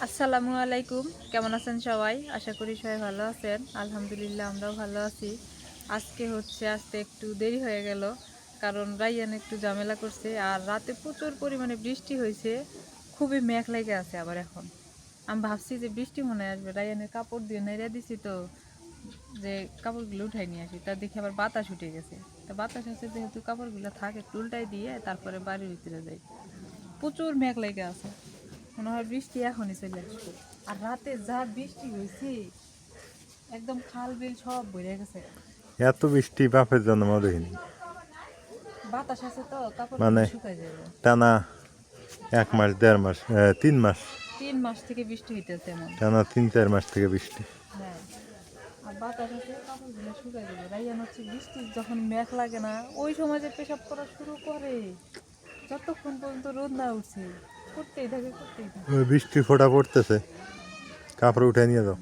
আসসালামু আলাইকুম, কেমন আছেন সবাই? আশা করি সবাই ভালো আছেন। আলহামদুলিল্লাহ আমরাও ভালো আছি। আজকে আসতে একটু দেরি হয়ে গেল, কারণ রাইয়ান একটু ঝামেলা করছে আর রাতে প্রচুর পরিমাণে বৃষ্টি হয়েছে। খুবই মেঘ লেগে আছে আবার এখন। আমি ভাবছি যে বৃষ্টি মনে হয় আসবে, রাইয়ানের কাপড় দিয়ে নেড়ে দিছি তো, যে কাপড়গুলো উঠাই নিয়ে আসি, তা দেখি আবার বাতাস উঠে গেছে। তা বাতাস আছে যেহেতু কাপড়গুলো থাকে, একটু উল্টাই দিয়ে তারপরে বাড়ির ভিতরে যাই। প্রচুর মেঘ লেগে আছে, মনে হয় বৃষ্টি এখনই চলে আসবে। আর রাতে যা বৃষ্টি হয়েছে, একদম খাল বিল সব ভরে গেছে। এত বৃষ্টি বাপের জন্ম দেখিনি। বাতাস আছে তো মানে কাপড়গুলো শুকাই যাবে। টানা 1 মাস 1.5 মাস 3 মাস 3 মাস থেকে বৃষ্টি হইতেছে এমন। টানা 3-4 মাস থেকে বৃষ্টি। হ্যাঁ, আর বাতাস আছে কাপড়গুলো শুকাই যাবে। রাইয়ান বৃষ্টি যখন মেঘ লাগে না, ওই সময় যে পেশাব করা শুরু করে, যতক্ষণ পর্যন্ত রোদ না উঠছে করতেই থাকে করতেই থাকে। ওই বৃষ্টি ফোঁটা পড়তেছে, কাপড় উঠে নিয়ে যাও।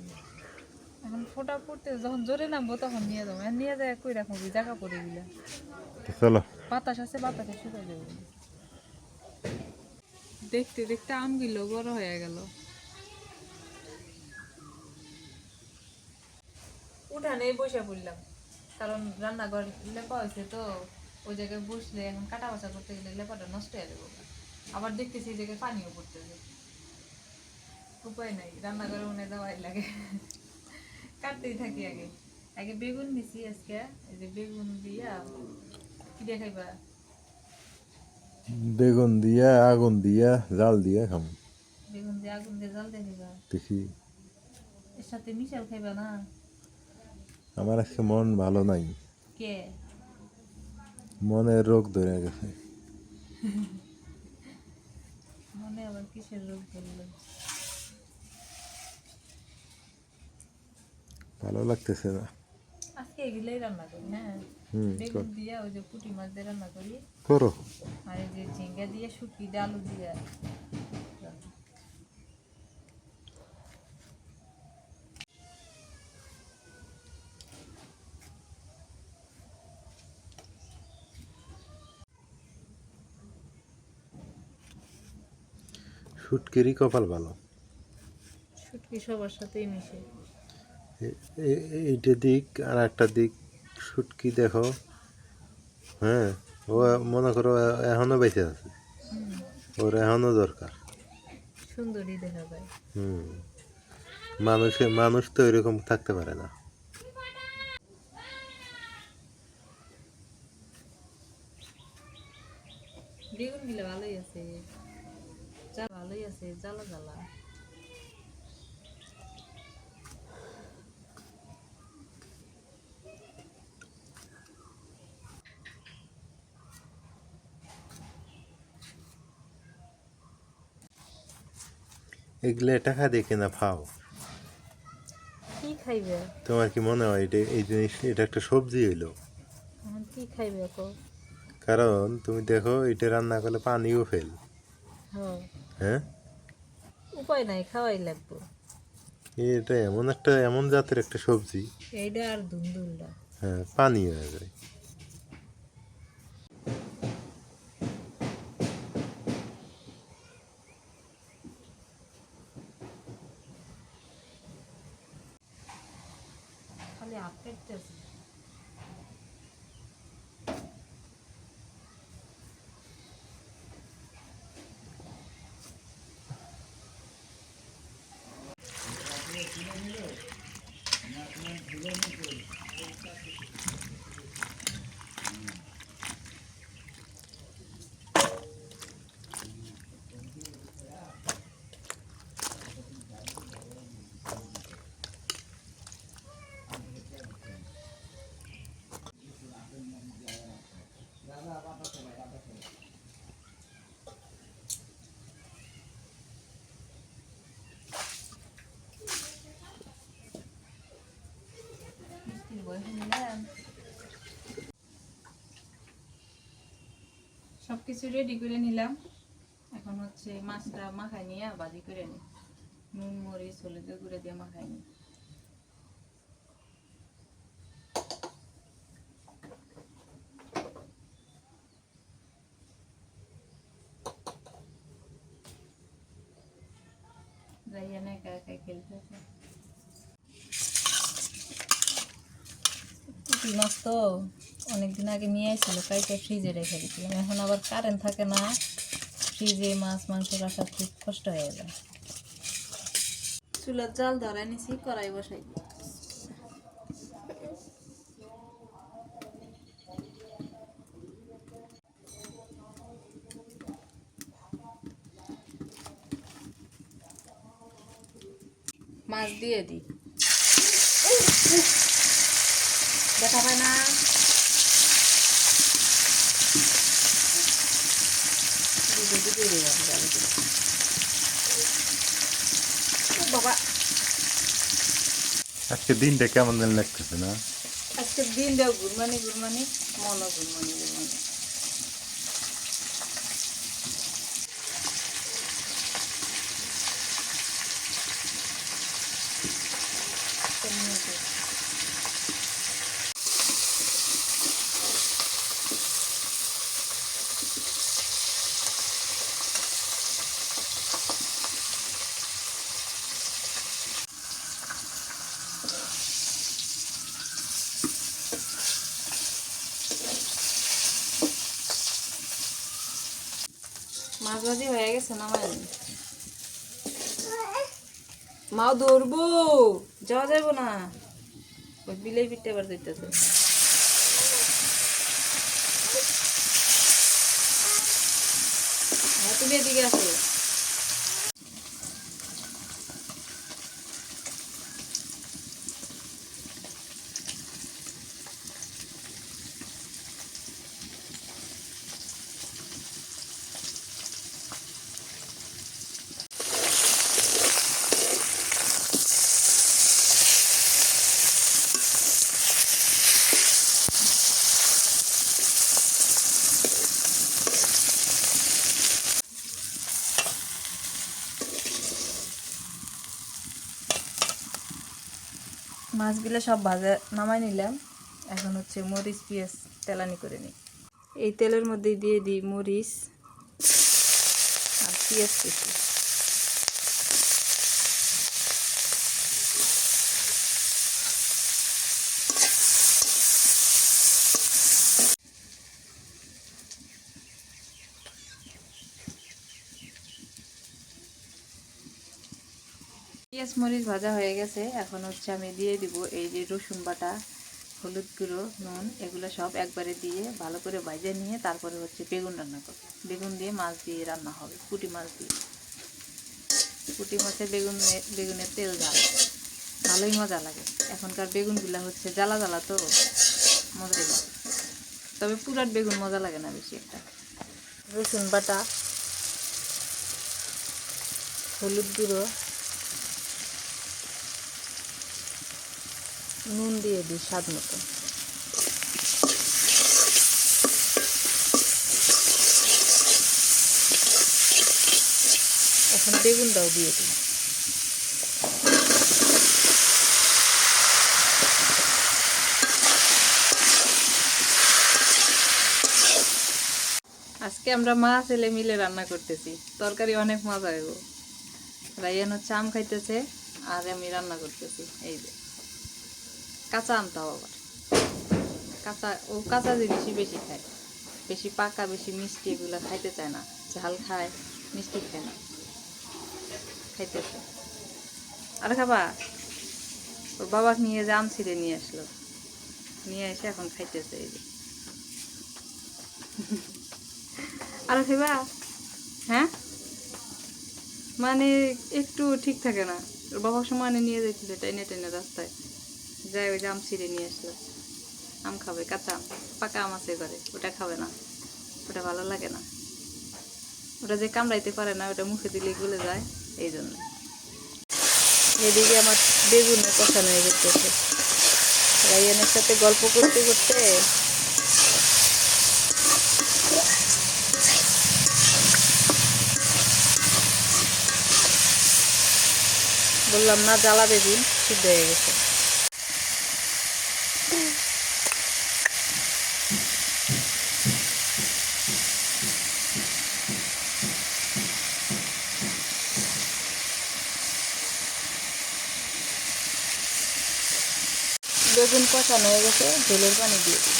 এখন ফোঁটা পড়তে যখন জোরে নামবো তখন নিয়ে যাবো, নিয়ে যায় কই রাখবো জায়গা পড়ে গেলে। চলো। বাতাস আছে, বাতাসে শুকাই যাবে। দেখতে দেখতে আমগুলো বড় হয়ে গেল। উঠানে বসে পড়লাম, কারণ রান্নাঘর লেপা হয়েছে তো, ওই জায়গায় বসলে এখন কাটা বাছা করতে গেলে লেপাটা নষ্ট হয়ে যাবো। আবার দেখতেছি এই জায়গায় পানিও পড়তেছে, উপায় নাই, রান্নাঘরে মনে দেওয়াই লাগে। কাটতেই থাকি। আগে আগে বেগুন দিছি আজকে, এই যে বেগুন দিয়া কি দিয়ে খাইবা? বেগুন দিয়া আগুন দিয়া জাল দিয়া খাম। বেগুন দিয়ে আগুন দিয়ে জাল দিয়ে খাইবা? দেখি। এর সাথে মিশাল খাইবা না? আমার আজকে মন ভালো নাই, কে? মনের রোগ ধরে গেছে। মনে আবার কিসের রোগ ধরলো? ভালো লাগতেছে না। আজকে এগুলোই রান্না করি। হ্যাঁ, বেগুন দিয়ে ওই যে পুঁটি মাছ দিয়ে রান্না করি, করো। আর এই যে ঝিঙ্গা দিয়ে শুটকি দিয়ে আলু দিয়ে। শুটকিরই কপাল ভালো। শুটকি সবার সাথেই মিশে। এইটা দিক আর একটা দিক, শুটকি দেখো। হ্যাঁ, ও মনে করো এখনো বেঁচে আছে, ওর এখনো দরকার। সুন্দরী দেখা যায়। হুম, মানুষ তো এরকম থাকতে পারে না। বেগুন গুলো ভালোই আছে, যা ভালোই আছে, জ্বালা জ্বালা। এগুলো টাকা দিয়ে কেনা ফাও। কি খাইবে তোমার কি মনে হয় এটা এই জিনিস এটা একটা সবজি হইলো? এখন? কি খাইবে কো? কারণ তুমি দেখো এটা রান্না করলে পানিও ফেল। হ্যাঁ, হ্যাঁ, উপায় নাই, খাওয়াই লাগবো। এটা এমন জাতের একটা সবজি। এইটা আর ধুন্দুলটা। হ্যাঁ, পানি হয়ে যায়। খালি হাত কাটতেছে। মিষ্টির বয়সে নিলাম, সবকিছু রেডি করে নিলাম। এখন মাছটা মাখাই নিয়ে ভাজি করে নিই, নুন মরিচ হলুদ গুঁড়ো দিয়ে মাখাই নিই। রাইয়ান একা একা খেলতেছে। পুঁটি মাছ তো অনেকদিন আগে নিয়ে আসছিল, কাইটা ফ্রিজে রেখে দিচ্ছিলাম। এখন আবার কারেন্ট থাকে না, ফ্রিজে মাছ মাংস রাখা খুব কষ্ট হয়ে যায়। চুলার জাল ধরাই নিছি, কড়াই বসাই। মাছ দিয়ে দিই, দেখা পায় না। বাবা আজকে দিনটা কেমন দিন লাগতেছে না? আজকের দিনটাও ঘুরমানি ঘুরমানি, মনও ঘুরমানি ঘুরমানি। মাছ ভাজি হয়ে গেছে, নামাই মাও ধরবো, যাওয়া যাবো না, ওই বিলেই পিঠতে আবার যেতেছে। তুমি এদিকে আসো। মাছগুলো সব ভাজা নামাই নিলাম। এখন হচ্ছে মরিচ পেঁয়াজ তেলানি করে নিই। এই তেলের মধ্যে দিয়ে দিই মরিচ আর পেঁয়াজ কুচি। পেঁয়াজ মরিচ ভাজা হয়ে গেছে। এখন হচ্ছে আমি দিয়ে দিব এই যে রসুন বাটা, হলুদ গুঁড়ো, নুন, এগুলো সব একবারে দিয়ে ভালো করে ভাজে নিয়ে তারপরে হচ্ছে বেগুন রান্না করব। বেগুন দিয়ে মাছ দিয়ে রান্না হবে, পুঁটি মাছ দিয়ে। পুঁটি মাছে বেগুনের তেল ঝাল, ভালোই মজা লাগে। এখনকার বেগুনগুলা হচ্ছে জ্বালা জ্বালা, তো মজাই লাগে। তবে পুরাট বেগুন মজা লাগে না বেশি একটা। রসুন বাটা, হলুদ গুঁড়ো, নুন দিয়ে দিই স্বাদ মতো। এখন বেগুনটাও দিয়ে দিই। আজকে আমরা মা ছেলে মিলে রান্না করতেছি, তরকারি অনেক মজা হইব। রাইয়ান হচ্ছে আম খাইতেছে আর আমি রান্না করতেছি। এই যে কাঁচা আম, তাও আবার কাঁচা জিনিসই বেশি খায়। বেশি পাকা, বেশি মিষ্টি এগুলো খাইতে চায় না। ঝাল খায়, মিষ্টি খায় না। খাইতেছে আর খাবা। ওর বাবা নিয়ে যে আম ছিঁড়ে নিয়ে আসলো, নিয়ে এসে এখন খাইতেছে। এই যে আর খাইবা? হ্যাঁ, মানে একটু ঠিক থাকে না। ওর বাবার সময় নিয়ে যাইছিল টেনে টেনে রাস্তায়, যাই ওই যে আম ছিঁড়ে নিয়ে আসলো। আম খাবে, কাঁচা আম, পাকা আম আছে ঘরে, ওটা খাবে না, ওটা ভালো লাগে না। ওটা যে কামড়াইতে পারে না, ওটা মুখে দিলে গলে যায়, এই জন্য। এদিকে আমার বেগুনের কষানো হয়ে যেতেছে। রাইয়ানের সাথে গল্প করতে করতে বললাম না, জ্বালা বেগুন সিদ্ধ হয়ে গেছে। বেগুন কষানো হয়ে গেছে, ঝোলের পানি দিয়ে দিই।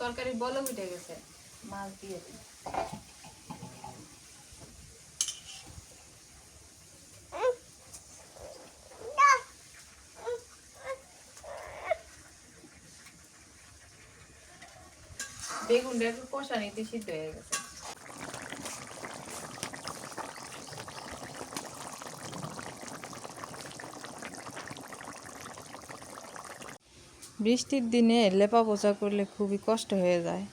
তরকারি বলক উঠে গেছে, মাছ দিয়ে দিই। বেগুনটা একটু কষা নিতে সিদ্ধ হয়ে গেছে। বৃষ্টির দিনে লেপা পোছা করলে খুবই কষ্ট হয়ে যায়।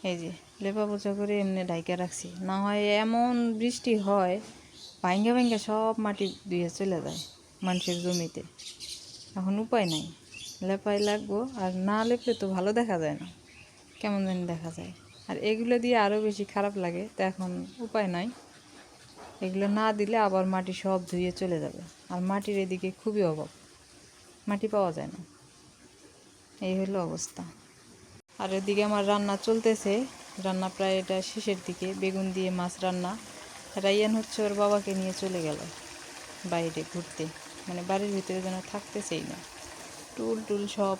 এই যে লেপা পোছা করে এমনি ঢাইকা রাখছি, না হয় এমন বৃষ্টি হয় ভাঙ্গা ভাঙ্গা সব মাটি ধুয়ে চলে যায় মানুষের জমিতে। এখন উপায় নাই, লেপাই লাগবো, আর না লেপলে তো ভালো দেখা যায় না, কেমন জানি দেখা যায়। আর এগুলো দিয়ে আরও বেশি খারাপ লাগে, তো এখন উপায় নাই, এগুলো না দিলে আবার মাটি সব ধুয়ে চলে যাবে। আর মাটির এদিকে খুবই অভাব, মাটি পাওয়া যায় না, এই হলো অবস্থা। আর এদিকে আমার রান্না চলতেছে, রান্না প্রায় এটা শেষের দিকে। বেগুন দিয়ে মাছ রান্না। রাইয়ান হচ্ছে ওর বাবাকে নিয়ে চলে গেল বাইরে ঘুরতে, মানে বাড়ির ভিতরে যেন থাকতেছেই না, টুল টুল সব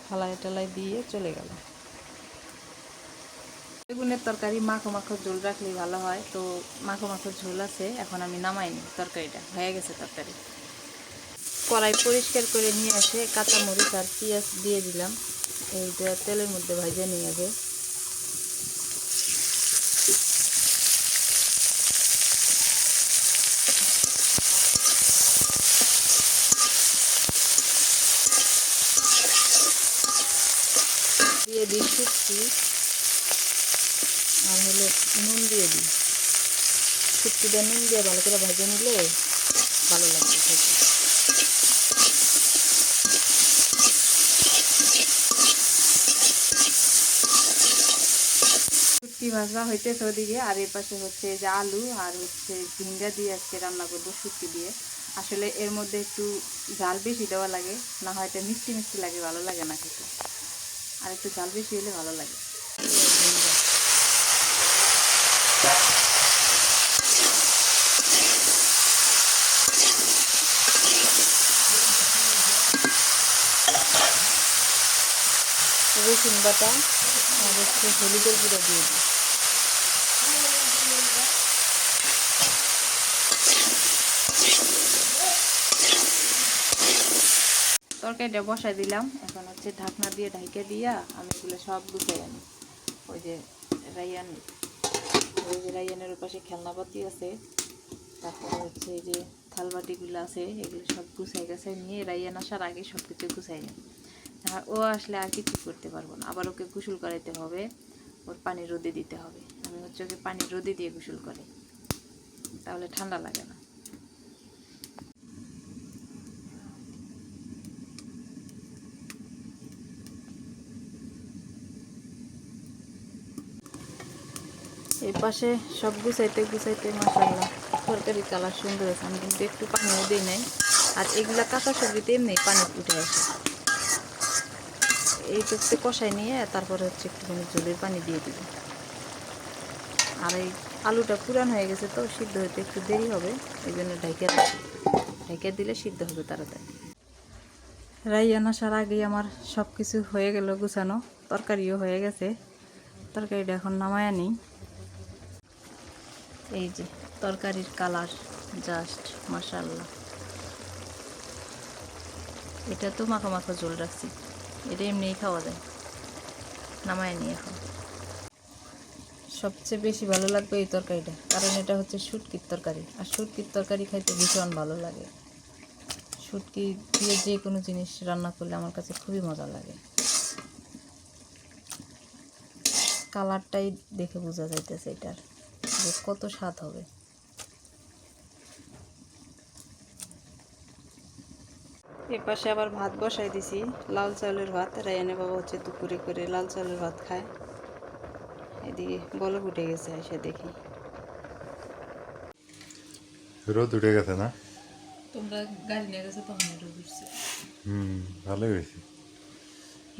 ফালাই টালাই দিয়ে চলে গেল। বেগুনের তরকারি মাখো মাখো ঝোল রাখলেই ভালো হয়, তো মাখো মাখো ঝোল আছে, এখন আমি নামাইনি, তরকারিটা হয়ে গেছে। তরকারি কড়াই পরিষ্কার করে নিয়ে এসে কাঁচামরিচ আর পেঁয়াজ দিয়ে দিলাম, এইটা তেলের মধ্যে ভাজে নিয়ে আগে। দিয়ে দিই শুটকি, আর হলো নুন দিয়ে দিই। শুটকিটা নুন দিয়ে ভালো করে ভেজে নিলে ভালো লাগবে খেতে। শুটকি ভাজা হইতেছে ওদিকে, আর এর পাশে হচ্ছে যে আলু আর হচ্ছে ঝিঙ্গা দিয়ে আজকে রান্না করবো শুটকি দিয়ে। আসলে এর মধ্যে একটু ঝাল বেশি দেওয়া লাগে, না হয় এটা মিষ্টি মিষ্টি লাগে, ভালো লাগে না খেতে, আর একটু ঝাল বেশি হলে ভালো লাগে। রসুন বাটা আর হচ্ছে হলুদের গুঁড়ো দিয়ে দিই। তরকারিটা বসাই দিলাম, এখন হচ্ছে ঢাকনা দিয়ে ঢাইকে দিয়া আমি এগুলো সব গুছাই আনি। ওই যে রাইয়ান, ওই যে রাইয়ানের পাশে খেলনাপাতি আছে, তারপরে হচ্ছে এই যে থালবাটিগুলো আছে, এগুলো সব গুছাই গাছাই নিয়ে রাইয়ান আসার আগে সব কিছু গুছাই নিই। আর ও আসলে আর কিছু করতে পারবো না, আবার ওকে গোসল করাইতে হবে, ওর পানি রোদে দিতে হবে। আমি হচ্ছে ওকে পানি রোদে দিয়ে গোসল করি, তাহলে ঠান্ডা লাগে না। এই পাশে সব গুছাইতে গুছাইতে মাশাআল্লাহ তরকারি কালার সুন্দর আছে। আমি কিন্তু একটু পানিও দিই নাই, আর এগুলা কাঁচা সবজিতে এমনি পানি উঠে আসে। এইটুকুতে কষাই নিয়ে তারপরে হচ্ছে একটুখানি ঝোলের পানি দিয়ে দিব। আর এই আলুটা পুরান হয়ে গেছে, তো সিদ্ধ হতে একটু দেরি হবে, এই জন্য ঢাইকা দিলে সিদ্ধ হবে তাড়াতাড়ি। রাইয়ান আসার আগেই আমার সব কিছু হয়ে গেল গুছানো, তরকারিও হয়ে গেছে। তরকারিটা এখন নামায় নিই। এই যে তরকারির কালার জাস্ট মাশাআল্লাহ। এটা তো মাখো মাখো ঝোল রাখছি, এটা এমনিই খাওয়া যায়। নামায় নিই এখন। সবচেয়ে বেশি ভালো লাগবে এই তরকারিটা, কারণ এটা হচ্ছে শুটকির তরকারি, আর শুটকির তরকারি খাইতে ভীষণ ভালো লাগে। শুটকি দিয়ে যে কোনো জিনিস রান্না করলে আমার কাছে খুবই মজা লাগে। কালারটাই দেখে বোঝা যাইতেছে এটার যে কত স্বাদ হবে। এ পাশে আবার ভাত বসাই দিছি, লাল চাউলের ভাত। রায়ানে বাবা হচ্ছে দুপুরে করে লাল চাউলের ভাত খায়। এদিকে বলক উঠে গেছে, এসে দেখি রোদ উঠে গেছে না? তোমরা গাড়ি নিয়ে গেছে তখন রোদ উঠছে। ভালোই হয়েছে।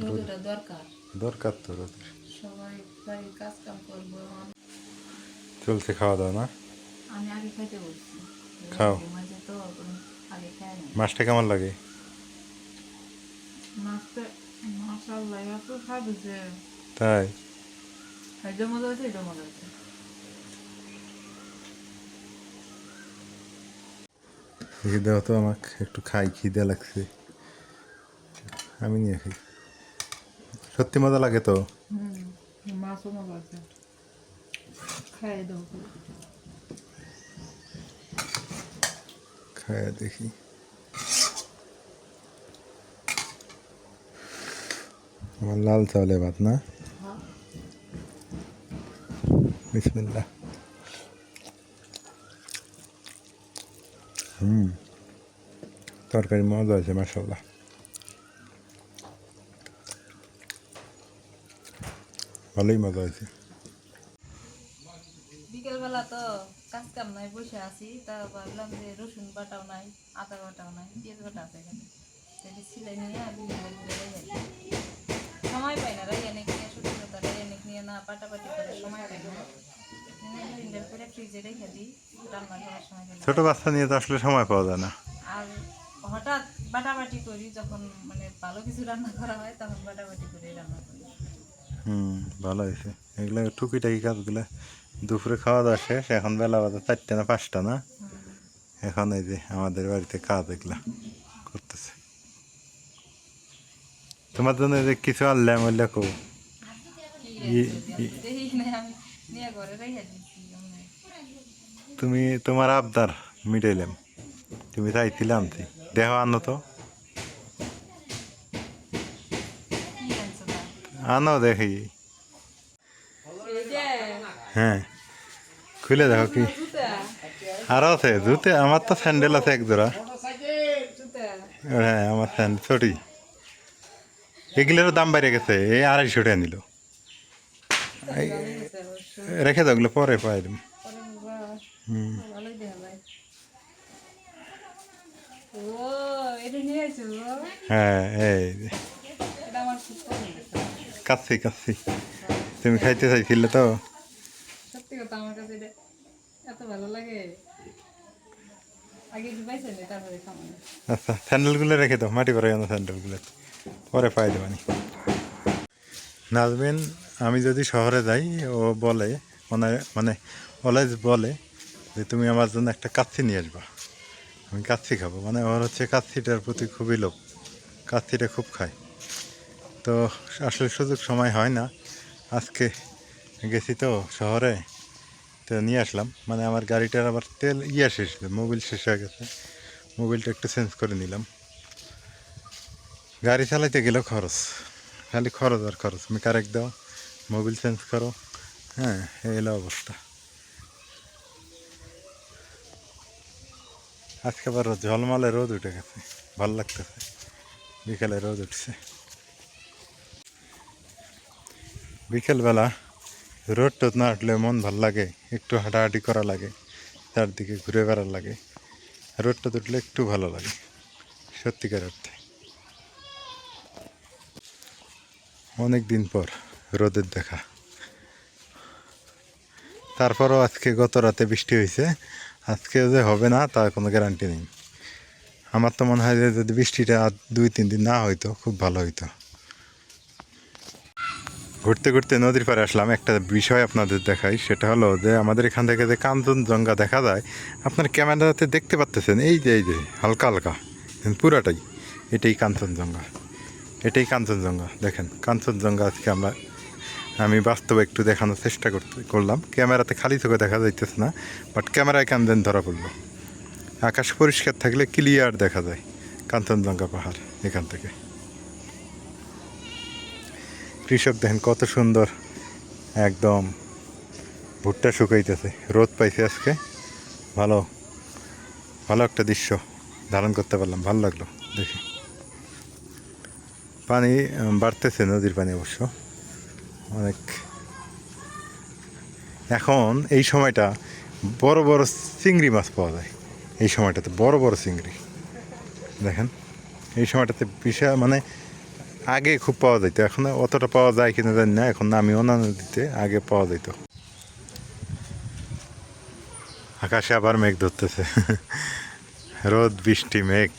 রোদটা দরকার, দরকার তো রোদের। সবাই বাড়ির কাজ কাম করবো এখন। চলছে খাওয়া দাওয়া না? আমি আগে খাইতে বলছি, খাও। ঘুমাইছে তো এখন আগে খাই না। মাছটা কেমন লাগে? মাছটা মাশাআল্লাহ এত স্বাদ হয়েছে, তাই? এটা মজা হয়েছে, এটা মজা হয়েছে। দেখি দাও তো আমাকে একটু খাই, খিদে লাগছে। আমি নিয়ে খাই। সত্যি মজা লাগে তো। মাছও মজা আছে, খাই দাও। খাই দেখি। আমার লাল চাউলে ভাত না? বিসমিল্লাহ। তরকারি মজা আছে মাশাআল্লাহ। ভালোই মজা হয়েছে। বিকেলবেলা তো কাজ কাম নাই, বসে আছি, তা ভাবলাম যে রসুন বাটাও নাই, আদা বাটাও নাই, পেঁয়াজ বাটা আছে এখানে, তাহলে সিলাই নিয়ে সময় পাই না, রাইয়ানিক নিয়ে সত্যি কথা, রাইয়ানিক নিয়ে না পাটাপাটি করে সময় পাই না, ব্লেন্ডার করে ফ্রিজে রেখে দিই, রান্না করার সময় হলে। ছোট বাচ্চা নিয়ে তো আসলে সময় পাওয়া যায় না। আর হঠাৎ বাটাবাটি করি যখন, মানে ভালো কিছু রান্না করা হয় তখন বাটাবাটি করে রান্না করি। ভালো হয়েছে। এগুলো টুকিটাকি কাজগুলো দুপুরে খাওয়া দাওয়া শেষ, এখন বেলা বাজে 4টা না 5টা না? এখন এই যে আমাদের বাড়িতে কাজ এগুলা করতেছে। তোমার জন্য যে কিছু আনলাম ওইগুলা কো। আমি নিয়ে ঘরে রেখে দিচ্ছি। তুমি তোমার আবদার মিটাইলাম, তুমি চাইছিলে আনছি। দেহ আনো তো, কি আনছো তা? আনো দেখি। এই যে হ্যাঁ, খুলে দেখো কি জুতা, আরো আছে। জুতে আমার তো স্যান্ডেল আছে এক জোড়া। জুতা হ্যাঁ, আমার স্যান্ডেল ছোটি। এগুলোরও দাম বেড়ে গেছে, এই 250 টাকা নিল। ভালোই গেছে অবশ্য। রেখে দাও, ওগুলো পরে পাই দেব। পরে বাবা, ভালোই দেখা যায়। ও এটা নিয়ে আসো, হ্যাঁ, এই যে এটা আমার খুব পছন্দ। কাচ্ছি কাচ্ছি। তুমি খাইতে চাইছিলে তো। সত্যি কথা, আমার কাছে এটা এত ভালো লাগে, আগে একটু পাইছে না, তারপরে খাওয়া। আচ্ছা, স্যান্ডেলগুলো রেখে দাও, মাটি পরে আনো স্যান্ডেলগুলো, পরে পাই দেবানি। নাজমিন, আমি যদি শহরে যাই, ও বলে, মানে মানে অলওয়েজ বলে যে তুমি আমার জন্য একটা কাচ্ছি নিয়ে আসবা, আমি কাচ্ছি খাবো। মানে ওর হচ্ছে কাচ্ছিটার প্রতি খুবই লোভ, কাচ্ছিটা খুব খায়। তো আসলে সুযোগ সময় হয় না। আজকে গেছি তো শহরে, তো নিয়ে আসলাম। মানে আমার গাড়িটার আবার তেল শেষ, মোবিল শেষ হয়ে গেছে, মোবিলটা একটু চেঞ্জ করে নিলাম। গাড়ি চালাইতে গেলেও খরচ, খালি খরচ আর খরচ। মেকানিক দাও, মোবিল চেঞ্জ করো, হ্যাঁ, এই হলো অবস্থা। আজকে আবার ঝলমলে রোদ উঠে গেছে, ভালো লাগতেছে। বিকেলে রোদ উঠছে। বিকেলবেলা রোদ টোদ না উঠলে মন ভাল লাগে, একটু হাঁটাহাঁটি করা লাগে, চারদিকে ঘুরে বেড়ার লাগে। রোদ টোদ উঠলে একটু ভালো লাগে সত্যিকার অর্থে। অনেক দিন পর রোদের দেখা। তারপরও আজকে গত রাতে বৃষ্টি হয়েছে, আজকে যে হবে না তার কোনো গ্যারান্টি নেই। আমার তো মনে হয় যে যদি বৃষ্টিটা আর 2-3 দিন না হইতো খুব ভালো হইতো। ঘুরতে ঘুরতে নদীর পাড়ে আসলাম। একটা বিষয় আপনাদের দেখাই, সেটা হলো যে আমাদের এখান থেকে যে কাঞ্চনজঙ্ঘা দেখা যায়, আপনার ক্যামেরাতে দেখতে পাচ্তেছেন, এই যে হালকা হালকা পুরাটাই, এটাই কাঞ্চনজঙ্ঘা, এটাই কাঞ্চনজঙ্ঘা। দেখেন কাঞ্চনজঙ্ঘা আজকে আমি বাস্তবে একটু দেখানোর চেষ্টা করলাম। ক্যামেরাতে খালি চোখে দেখা যাইতেছে না, বাট ক্যামেরায় কাঞ্চন ধরা পড়লো। আকাশ পরিষ্কার থাকলে ক্লিয়ার দেখা যায় কাঞ্চনজঙ্ঘা পাহাড় এখান থেকে। কৃষক দেখেন কত সুন্দর, একদম ভুট্টা শুকাইতেছে, রোদ পাইছে আজকে, ভালো ভালো একটা দৃশ্য ধারণ করতে পারলাম, ভালো লাগলো দেখি। পানি বাড়তেছে, নদীর পানি অবশ্য অনেক। এখন এই সময়টা বড় বড় চিংড়ি মাছ পাওয়া যায়, এই সময়টাতে বড় বড় চিংড়ি। দেখেন এই সময়টাতে বিশাল, মানে আগে খুব পাওয়া যেত, এখন অতটা পাওয়া যায় কিনা জানি না, এখন নামিও না নদীতে, আগে পাওয়া যেত। আকাশে আবার মেঘ ধরতেছে রোদ বৃষ্টি মেঘ,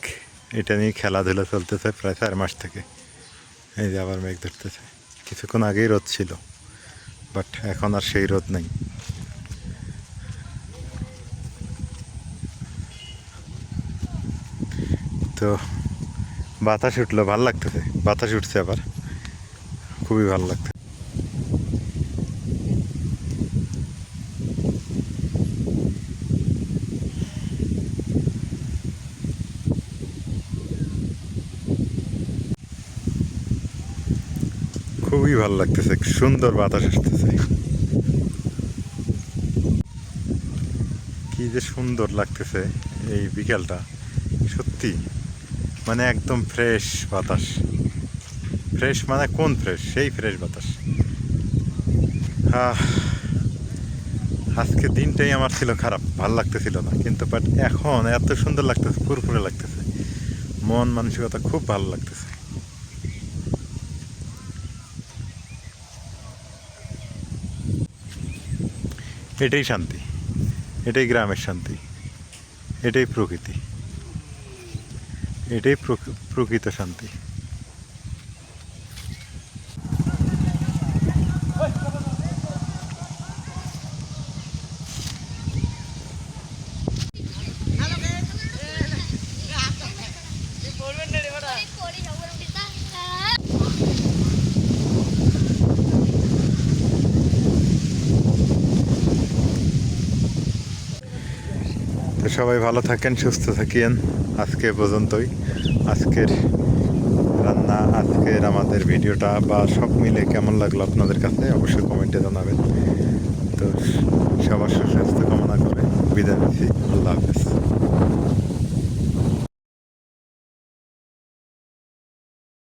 এটা নিয়ে খেলাধুলা চলতেছে প্রায় 4 মাস থেকে। এই যে আবার মেঘ ধরতেছে, কিছুক্ষণ আগেই রোদ ছিল, বাট এখন আর সেই রোদ নেই। তো বাতাস উঠলো, ভাল লাগতেছে, বাতাস উঠছে আবার, খুবই ভালো লাগছে। খুবই ভালো লাগতেছে, সুন্দর বাতাস আসতেছে, কি যে সুন্দর লাগতেছে এই বিকেলটা, সত্যি মানে একদম ফ্রেশ বাতাস। ফ্রেশ মানে কোন ফ্রেশ, সেই ফ্রেশ বাতাস। আজকে দিনটাই আমার ছিল খারাপ, ভাল লাগতেছিল না, কিন্তু বাট এখন এত সুন্দর লাগতেছে, ফুরফুরে লাগতেছে, মন মানসিকতা খুব ভালো লাগতেছে। এটাই শান্তি, এটাই গ্রামের শান্তি, এটাই প্রকৃতি, এটাই প্রকৃত শান্তি। তো সবাই ভালো থাকেন, সুস্থ থাকেন। আজকে পর্যন্তই আজকের রান্না, আজকের আমাদের ভিডিওটা বা সব মিলে কেমন লাগলো আপনাদের কাছে অবশ্যই কমেন্টে জানাবেন। তো সবার সুস্বাস্থ্য কামনা করে বিদায় নিচ্ছি, আল্লাহ হাফেজ।